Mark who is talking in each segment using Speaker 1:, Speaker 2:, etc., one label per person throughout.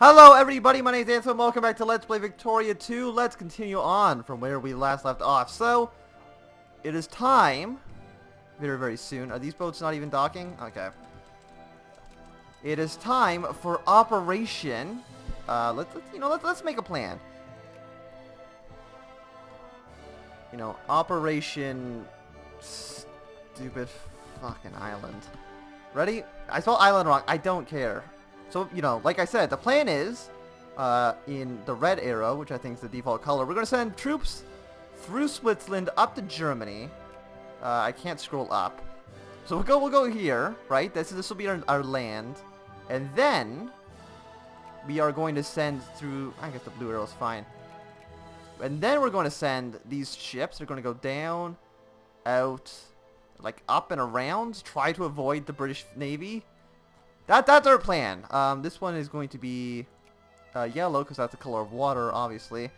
Speaker 1: Hello everybody, my name is Anson, welcome back to Let's Play Victoria 2. Let's continue on from where we last left off. So, it is time, very very soon. Are these boats not even docking? Okay. It is time for Operation, let's make a plan. Operation Stupid Fucking Island. Ready? I spelled island wrong, I don't care. So, like I said, the plan is, in the red arrow, which I think is the default color, we're going to send troops through Switzerland up to Germany. I can't scroll up. So we'll go here, right? This will be our land. And then, we are going to send through, I guess the blue arrow is fine. And then we're going to send these ships. They're going to go down, out, like up and around. Try to avoid the British Navy. That's our plan. This one is going to be yellow because that's the color of water, obviously.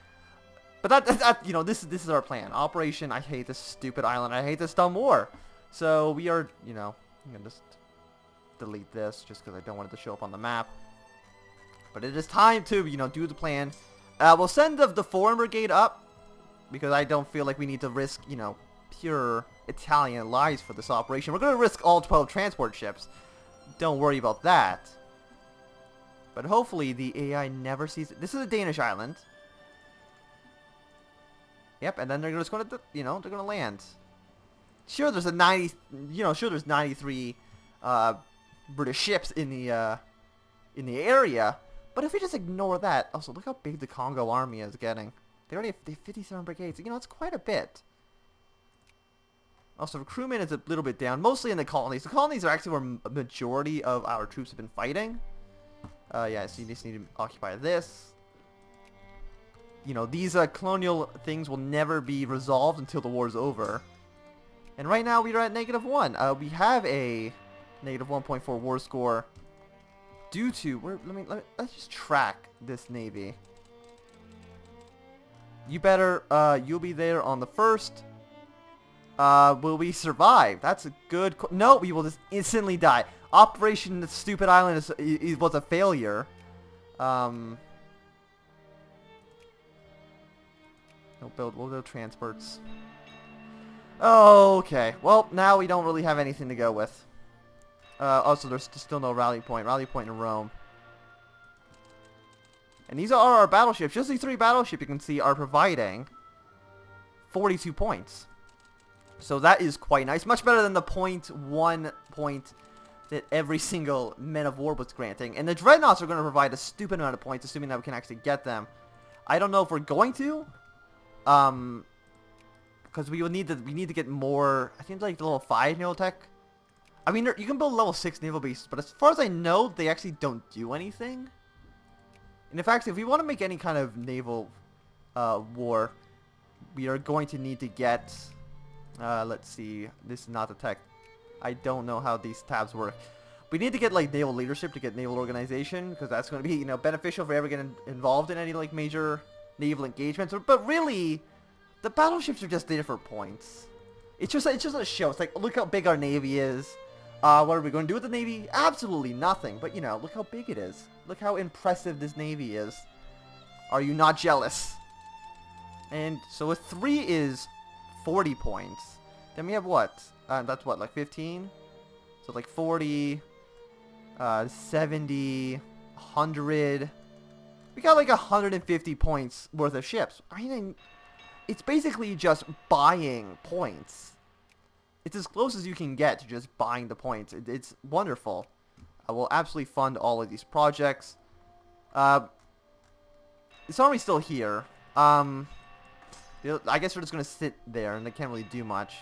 Speaker 1: But this is our plan. Operation. I hate this stupid island. I hate this dumb war. So we are, I'm gonna just delete this just because I don't want it to show up on the map. But it is time to, do the plan. We'll send the foreign brigade up because I don't feel like we need to risk, pure Italian lives for this operation. We're gonna risk all 12 transport ships. Don't worry about that. But hopefully the AI never sees it. This is a Danish island. Yep, and then they're just going to, they're going to land. Sure, there's there's 93 British ships in the area. But if we just ignore that, also look how big the Congo army is getting. They have 57 brigades. It's quite a bit. Also, recruitment is a little bit down, mostly in the colonies. The colonies are actually where a majority of our troops have been fighting. Yeah, so you just need to occupy this. These colonial things will never be resolved until the war's over. And right now, we are at -1. We have a -1.4 war score due to... let's just track this navy. You better... you'll be there on the 1st. Will we survive? That's a good... No, we will just instantly die. Operation the Stupid Island was a failure. We'll build transports. Okay. Well, now we don't really have anything to go with. Also, there's still no rally point. Rally point in Rome. And these are our battleships. Just these 3 battleships you can see are providing 42 points. So that is quite nice. Much better than the 0.1 point that every single Men of War was granting. And the Dreadnoughts are going to provide a stupid amount of points, assuming that we can actually get them. I don't know if we're going to. Because we need to get more, I think like the level 5 naval tech. I mean, you can build level 6 naval bases, but as far as I know, they actually don't do anything. And in fact, if we want to make any kind of naval war, we are going to need to get... let's see. This is not the tech. I don't know how these tabs work. We need to get like naval leadership to get naval organization because that's going to be beneficial if we ever get involved in any like major naval engagements. But really, the battleships are just there for points. It's just a show. It's like, look how big our navy is. What are we going to do with the navy? Absolutely nothing. But look how big it is. Look how impressive this navy is. Are you not jealous? And so a 3 is 40 points. Then we have what? That's what, like 15? So like 40, 70, 100. We got like 150 points worth of ships. I mean, it's basically just buying points. It's as close as you can get to just buying the points. It's wonderful. I will absolutely fund all of these projects. This army's still here. I guess we're just going to sit there and they can't really do much.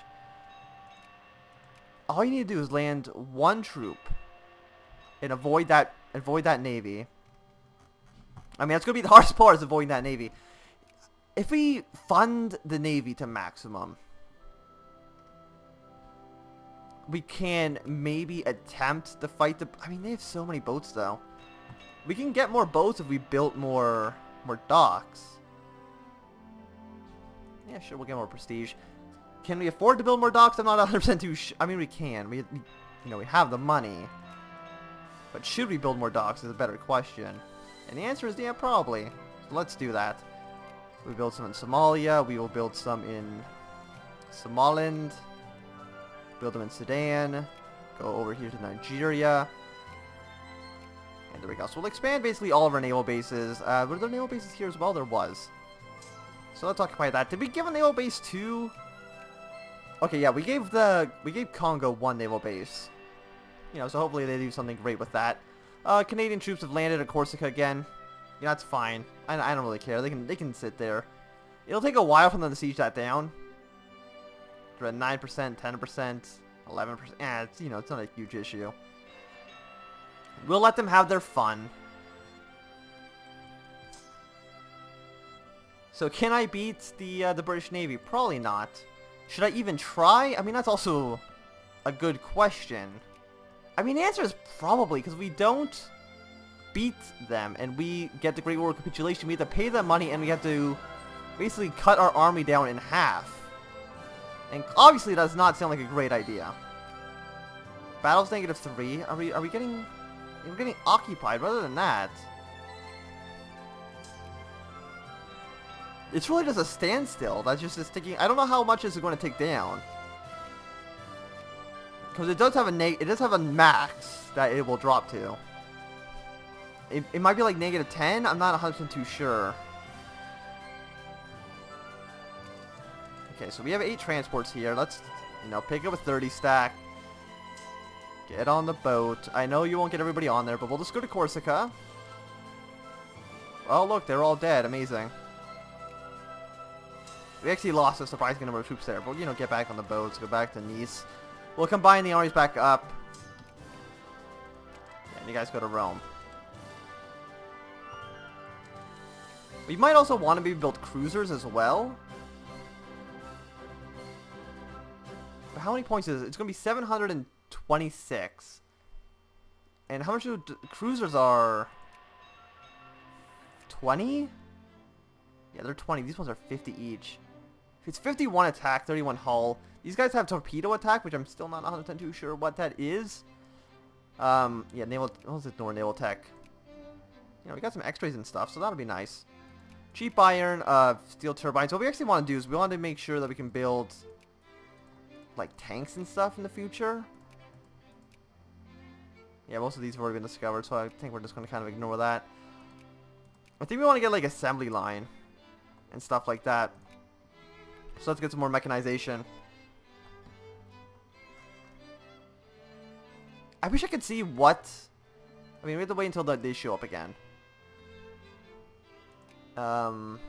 Speaker 1: All you need to do is land 1 troop and avoid that navy. I mean, that's going to be the hardest part, is avoiding that navy. If we fund the navy to maximum, we can maybe attempt to fight the... I mean, they have so many boats, though. We can get more boats if we built more docks. Yeah, sure, we'll get more prestige. Can we afford to build more docks? I'm not 100% too sure. I mean, we can. We have the money. But should we build more docks is a better question. And the answer is yeah, probably. So let's do that. We build some in Somalia. We will build some in Somaliland. Build them in Sudan. Go over here to Nigeria. And there we go. So we'll expand basically all of our naval bases. Were there naval bases here as well? There was. So let's occupy that. Did we give a naval base to... Okay, yeah, we gave Congo one naval base. You know, so hopefully they do something great with that. Canadian troops have landed at Corsica again. Yeah, that's fine. I don't really care. They can sit there. It'll take a while for them to siege that down. They're at 9%, 10%, 11%. Yeah, it's, you know, it's not a huge issue. We'll let them have their fun. So can I beat the British Navy? Probably not. Should I even try? I mean, that's also a good question. I mean, the answer is probably, because we don't beat them and we get the Great War capitulation. We have to pay them money and we have to basically cut our army down in half. And obviously, that does not sound like a great idea. Battles -3. Are we getting? We're getting occupied. Rather than that, it's really just a standstill. That's just sticking. I don't know how much is it going to take down. Because it does have a max that it will drop to. It might be like -10. I'm not 100% too sure. Okay, so we have 8 transports here. Let's, you know, pick up a 30 stack. Get on the boat. I know you won't get everybody on there, but we'll just go to Corsica. Oh, look, they're all dead. Amazing. We actually lost a surprising number of troops there, but, you know, get back on the boats, go back to Nice. We'll combine the armies back up. And you guys go to Rome. We might also want to maybe build cruisers as well. But how many points is it? It's going to be 726. And how much do cruisers are? 20? Yeah, they're 20. These ones are 50 each. It's 51 attack, 31 hull. These guys have torpedo attack, which I'm still not 100% too sure what that is. Yeah, naval. What was it? Naval tech. You know, we got some X-rays and stuff, so that'll be nice. Cheap iron, steel turbines. What we actually want to do is we want to make sure that we can build like tanks and stuff in the future. Yeah, most of these have already been discovered, so I think we're just going to kind of ignore that. I think we want to get like assembly line and stuff like that. So let's get some more mechanization. I wish I could see what... I mean, we have to wait until they show up again. But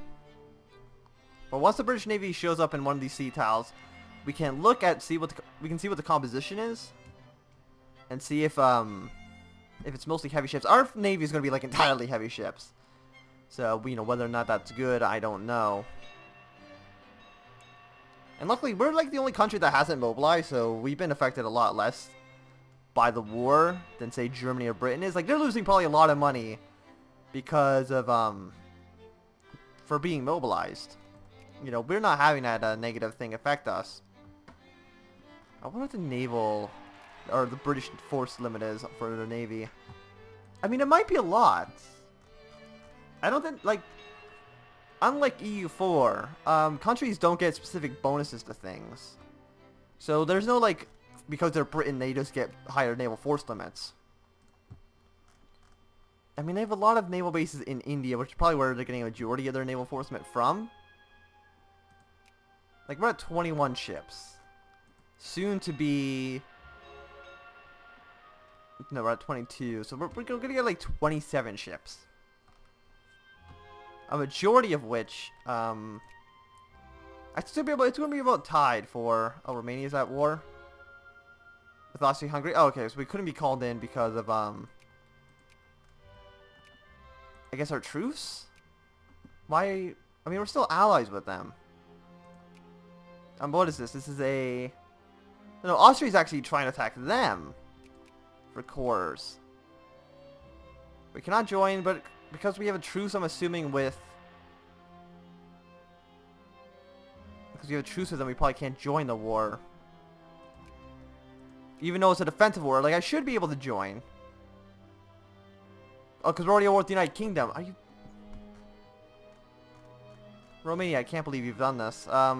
Speaker 1: once the British Navy shows up in one of these sea tiles, we can look at we can see what the composition is, and see if it's mostly heavy ships. Our Navy is going to be like entirely heavy ships. So, you know, whether or not that's good, I don't know. And luckily, we're like the only country that hasn't mobilized, so we've been affected a lot less by the war than, say, Germany or Britain is. Like, they're losing probably a lot of money because of, for being mobilized. You know, we're not having that negative thing affect us. I wonder what the naval, or the British force limit is for the Navy. I mean, it might be a lot. I don't think, like, unlike EU4, countries don't get specific bonuses to things. So there's no, like, because they're Britain, they just get higher naval force limits. I mean, they have a lot of naval bases in India, which is probably where they're getting a majority of their naval force limit from. Like, we're at 21 ships. Soon to be... No, we're at 22. So we're going to get, like, 27 ships. A majority of which, it's going to be about tied for... Oh, Romania's at war? With Austria-Hungary? Oh, okay, so we couldn't be called in because of, I guess our truce? Why? I mean, we're still allies with them. What is this? This is a... No, Austria's actually trying to attack them for cores. We cannot join, but because we have a truce, I'm assuming with... Because we have a truce with them, we probably can't join the war. Even though it's a defensive war, like, I should be able to join. Oh, because we're already at war with the United Kingdom. Are you... Romania, I can't believe you've done this. I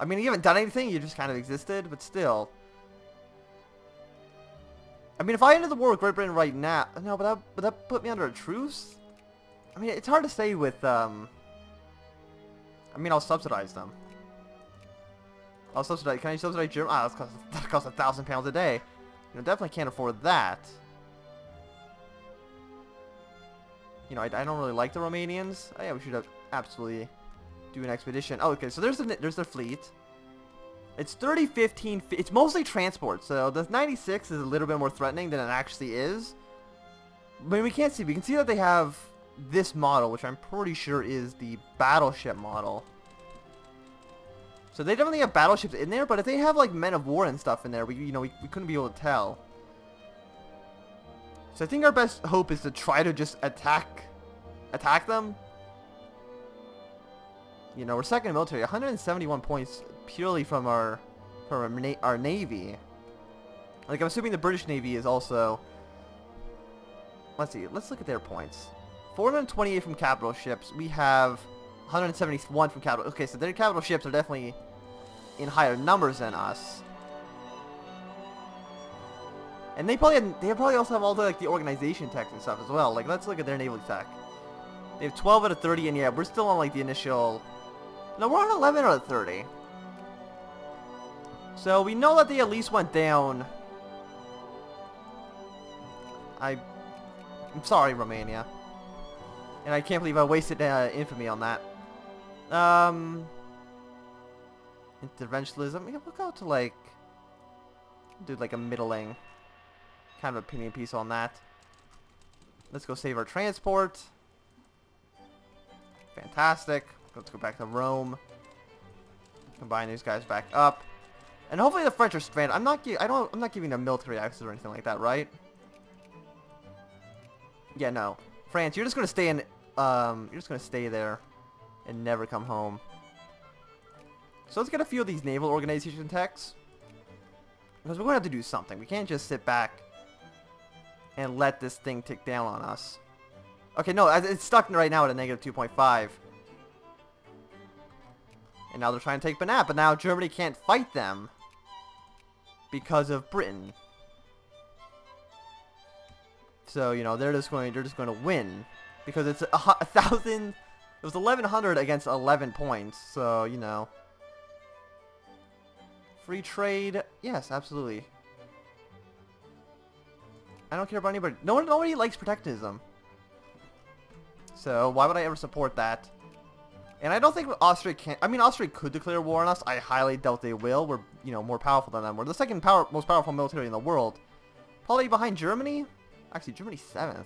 Speaker 1: mean, you haven't done anything. You just kind of existed, but still. I mean, if I ended the war with Great Britain right now... No, but would that put me under a truce? I mean, it's hard to say with... I mean, I'll subsidize them. I'll subsidize... Can I subsidize Germany? Ah, that costs £1,000 a day. You know, definitely can't afford that. You know, I don't really like the Romanians. Oh, yeah, we should have absolutely do an expedition. Oh, okay, so there's their fleet. It's 30, 15... It's mostly transport, so the 96 is a little bit more threatening than it actually is. But we can't see. We can see that they have this model, which I'm pretty sure is the battleship model. So they definitely have battleships in there, but if they have like men of war and stuff in there, we couldn't be able to tell. So I think our best hope is to try to just attack them. You know, we're second in military, 171 points purely from our navy. Like, I'm assuming the British Navy is also... Let's see, let's look at their points. 428 from capital ships. We have 171 from capital... Okay, so their capital ships are definitely in higher numbers than us. And they probably also have all the, like, the organization techs and stuff as well. Like, let's look at their naval tech. They have 12 out of 30, and yeah, we're still on, like, the initial... No, we're on 11 out of 30. So we know that they at least went down. I'm sorry, Romania. And I can't believe I wasted infamy on that. Interventionism. Yeah, we'll go to, like... do, like, a middling kind of opinion piece on that. Let's go save our transport. Fantastic. Let's go back to Rome. Combine these guys back up. And hopefully the French are stranded. I'm not giving them military access or anything like that, right? Yeah, no. France, you're just gonna stay in you're just gonna stay there and never come home. So let's get a few of these naval organization techs. Because we're gonna have to do something. We can't just sit back and let this thing tick down on us. Okay, no, it's stuck right now at a negative 2.5. And now they're trying to take Banat, but now Germany can't fight them because of Britain. So, you know, they're just going to win because it's 1,000. It was 1,100 against 11 points. So, you know, free trade, yes, absolutely. I don't care about anybody. Nobody likes protectionism. So why would I ever support that? And I don't think Austria can... I mean, Austria could declare war on us. I highly doubt they will. We're, you know, more powerful than them. We're the second most powerful military in the world. Probably behind Germany. Actually, Germany's 7th.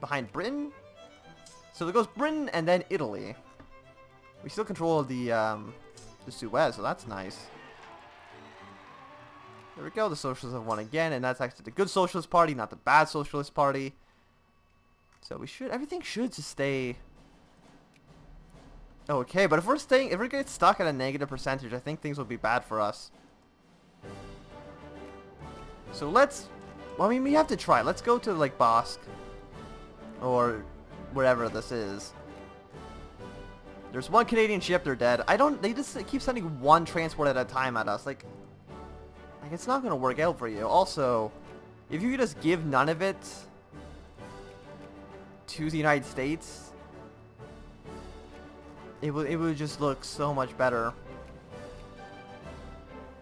Speaker 1: Behind Britain. So there goes Britain and then Italy. We still control the Suez, so that's nice. There we go. The socialists have won again, and that's actually the good socialist party, not the bad socialist party. So we should... Everything should just stay... Okay, but if we're getting stuck at a negative percentage, I think things will be bad for us. So let's... Well, I mean, we have to try. Let's go to, like, Bosque. Or wherever this is. There's one Canadian ship, they're dead. They just keep sending one transport at a time at us. Like it's not going to work out for you. Also, if you could just give none of it to the United States... It would just look so much better.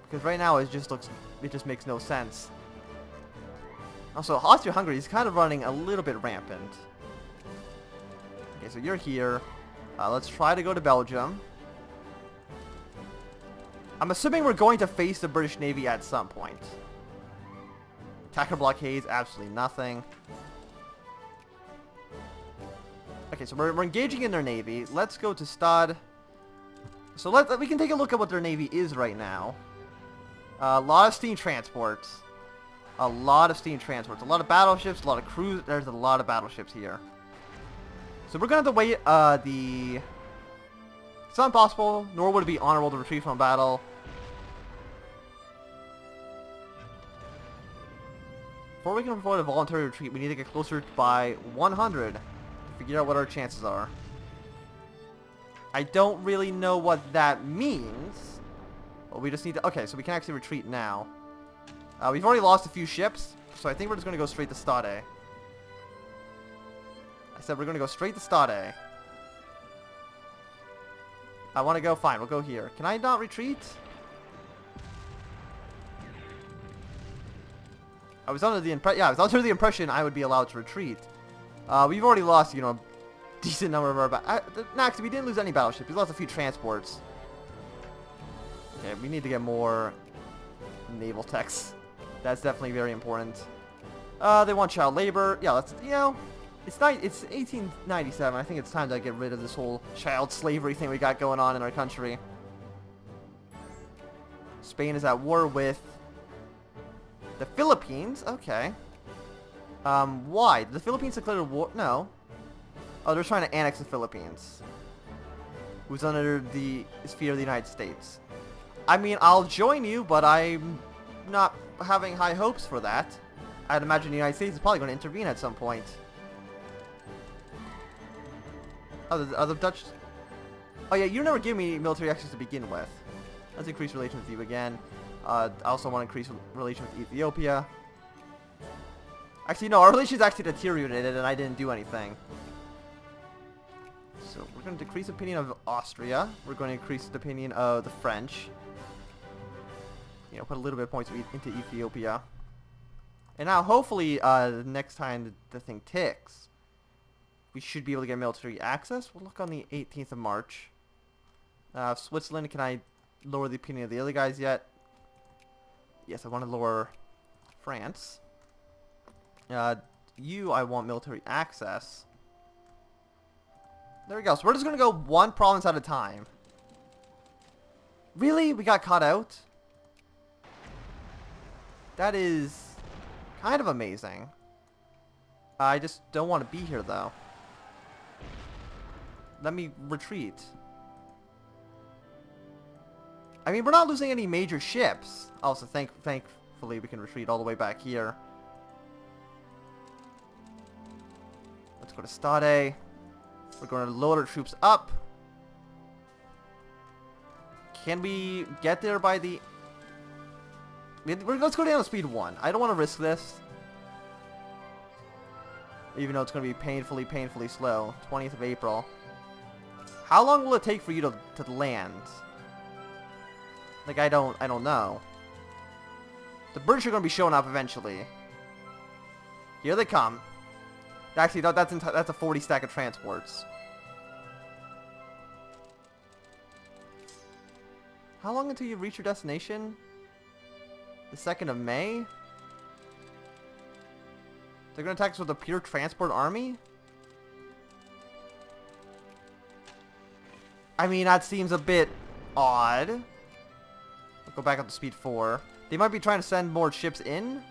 Speaker 1: Because right now it just makes no sense. Also, Austria-Hungary is kind of running a little bit rampant. Okay, so you're here. Let's try to go to Belgium. I'm assuming we're going to face the British Navy at some point. Attacker blockades, absolutely nothing. Okay, so we're engaging in their navy. Let's go to Stad. So we can take a look at what their navy is right now. A lot of steam transports. A lot of steam transports. A lot of battleships. A lot of cruise. There's a lot of battleships here. So we're gonna have to wait. It's not possible, nor would it be honorable to retreat from battle. before we can avoid a voluntary retreat, we need to get closer by 100 to figure out what our chances are. I don't really know what that means. But we just need to... Okay, so we can actually retreat now. We've already lost a few ships, so I think we're just going to go straight to Stade. I said we're going to go straight to Stade. I want to go... Fine, we'll go here. Can I not retreat? I was under the impression I would be allowed to retreat. We've already lost, you know, a decent number of our... Actually, we didn't lose any battleships. We lost a few transports. Okay, we need to get more naval techs. That's definitely very important. They want child labor. Yeah, let's, you know, it's 1897. I think it's time to get rid of this whole child slavery thing we got going on in our country. Spain is at war with the Philippines. Okay. Why? Did the Philippines declare war? No. Oh, they're trying to annex the Philippines, who's under the sphere of the United States. I mean, I'll join you, but I'm not having high hopes for that. I'd imagine the United States is probably going to intervene at some point. Oh, the Dutch... Oh yeah, you never give me military access to begin with. Let's increase relations with you again. I also want to increase relations with Ethiopia. Actually, no, our relations actually deteriorated and I didn't do anything. So we're going to decrease opinion of Austria. We're going to increase the opinion of the French. You know, put a little bit of points into Ethiopia. And now, hopefully, the next time the thing ticks, we should be able to get military access. We'll look on the 18th of March. Switzerland, can I lower the opinion of the other guys yet? Yes, I want to lower France. You, I want military access. There we go. So we're just going to go one province at a time. Really? We got caught out? That is kind of amazing. I just don't want to be here, though. Let me retreat. I mean, we're not losing any major ships. Also, thankfully, we can retreat all the way back here. Let's go to Stade. We're going to load our troops up. Can we get there by the... Let's go down to speed 1. I don't want to risk this. Even though it's going to be painfully slow. 20th of April. How long will it take for you to land? Like, I don't know. The British are going to be showing up eventually. Here they come. Actually, that's a 40 stack of transports. How long until you reach your destination? The 2nd of May? They're going to attack us with a pure transport army? I mean, that seems a bit odd. I'll go back up to speed 4. They might be trying to send more ships in?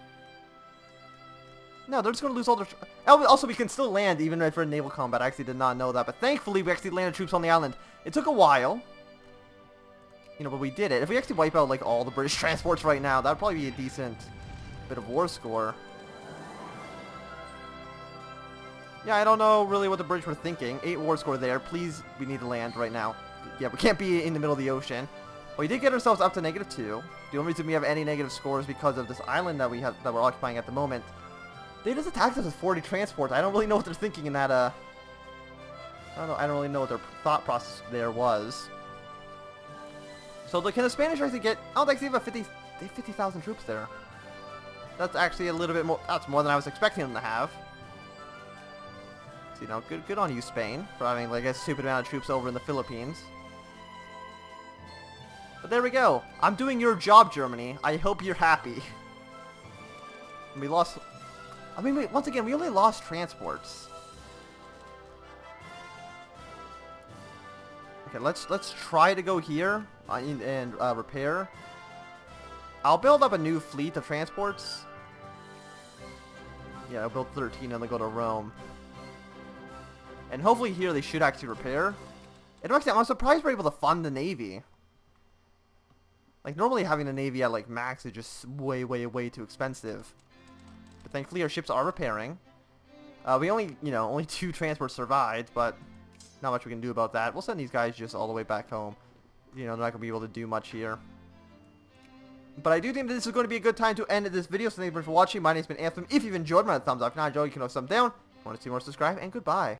Speaker 1: No, they're just going to lose all their... Also, we can still land even if we're in naval combat. I actually did not know that. But thankfully, we actually landed troops on the island. It took a while. You know, but we did it. If we actually wipe out, like, all the British transports right now, that would probably be a decent bit of war score. Yeah, I don't know really what the British were thinking. 8 war score there. Please, we need to land right now. Yeah, we can't be in the middle of the ocean. Well, we did get ourselves up to -2. The only reason we have any negative scores is because of this island that we're occupying at the moment. They just attacked us with 40 transports. I don't really know what they're thinking in that, I don't really know what their thought process there was. So, can the Spanish actually get... Oh, they actually have 50,000 troops there. That's actually a little bit more... That's more than I was expecting them to have. So, you know, good on you, Spain, for having, like, a stupid amount of troops over in the Philippines. But there we go. I'm doing your job, Germany. I hope you're happy. We lost... I mean, wait, once again, we only lost transports. Okay, let's try to go here and repair. I'll build up a new fleet of transports. Yeah, I'll build 13 and then go to Rome. And hopefully here they should actually repair. And actually, I'm surprised we're able to fund the Navy. Like, normally having the Navy at, like, max is just way too expensive. But thankfully our ships are repairing. We only, only 2 transports survived, but not much we can do about that. We'll send these guys just all the way back home. They're not going to be able to do much here. But I do think that this is going to be a good time to end this video. So thank you for watching. My name's been Anthem. If you've enjoyed, thumbs up. If not enjoyed, you can throw a thumb down. If you want to see more, subscribe, and goodbye.